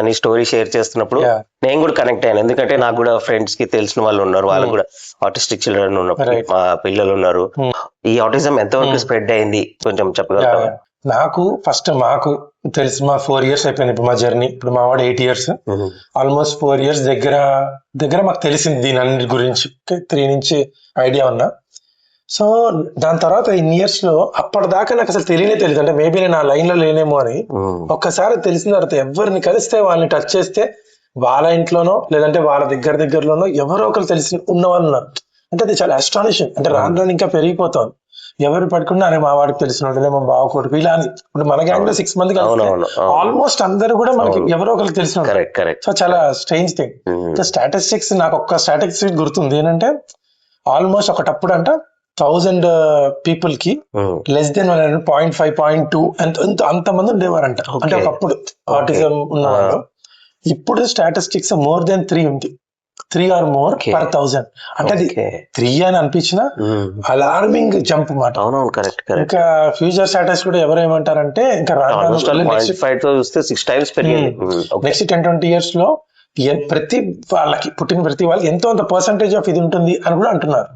నీ story share చేస్తున్నప్పుడు Yeah. నేను కూడా కనెక్ట్ అయ్యాను. ఎందుకంటే నాకు కూడా ఫ్రెండ్స్ కి తెలిసిన వాళ్ళు ఉన్నారు, వాళ్ళకు కూడా ఆటిస్టిక్ చిల్డ్రన్ ఉన్నప్పుడు Right. మా పిల్లలు ఉన్నారు. ఈ ఆటిజం ఎంతవరకు స్ప్రెడ్ అయింది కొంచెం చెప్పగలుగుతావా? నాకు ఫస్ట్ మాకు తెలిసి మా 4 years అయిపోయింది ఇప్పుడు మా జర్నీ. ఇప్పుడు మా వాడు 8 years, ఆల్మోస్ట్ 4 years దగ్గర మాకు తెలిసింది దీని అన్నిటి గురించి. 3 నుంచి ఐడియా ఉన్నా. సో దాని తర్వాత ఇన్ ఇయర్స్ లో అప్పటిదాకా నాకు అసలు తెలియదు. అంటే మేబీ నేను ఆ లైన్ లో లేనేమో అని. ఒక్కసారి తెలిసిన తర్వాత ఎవరిని కలిస్తే వాళ్ళని టచ్ చేస్తే వాళ్ళ ఇంట్లోనో లేదంటే వాళ్ళ దగ్గరలోనో ఎవరో ఒకరు తెలిసి ఉన్న వాళ్ళు ఉన్నారు. అంటే అది చాలా అస్టానిషింగ్. అంటే రాను రాను ఇంకా పెరిగిపోతాను. ఎవరు పడుకున్నా అరే మా వాడికి తెలిసిన మా బావ కొడుకు ఇలా అని. ఇప్పుడు మన గ్యాంగ్ లో 6 మంది కలిస్తే ఆల్మోస్ట్ అందరూ కూడా మనకి ఎవరో ఒకరికి తెలిసిన. సో చాలా స్ట్రేంజ్ థింగ్. స్టాటిస్టిక్స్ నాకు ఒక్క స్టాటిస్టిక్స్ గుర్తుంది ఏంటంటే ఆల్మోస్ట్ ఒకటప్పుడు అంట 1000 పీపుల్ కి లెస్ దెన్ 0.5 0.2 అంతమంది ఉండేవారంట. అంటే ఒకప్పుడు ఆటిజం ఉన్నవాళ్ళు. ఇప్పుడు స్టాటిస్టిక్స్ మోర్ దెన్ 3 ఉంది. 3 or more per 1000. అంటే అది 3 అని అనిపించిన అలార్మింగ్ జంప్ మాట. ఇంకా ఫ్యూచర్ స్టాటస్ కూడా ఎవరేమంటారంటే ఇంకా నెక్స్ట్ 10-20 years లో ప్రతి వాళ్ళకి పుట్టిన ప్రతి వాళ్ళకి ఎంతో అంత పర్సంటేజ్ ఆఫ్ ఇది ఉంటుంది అని కూడా అంటున్నారు.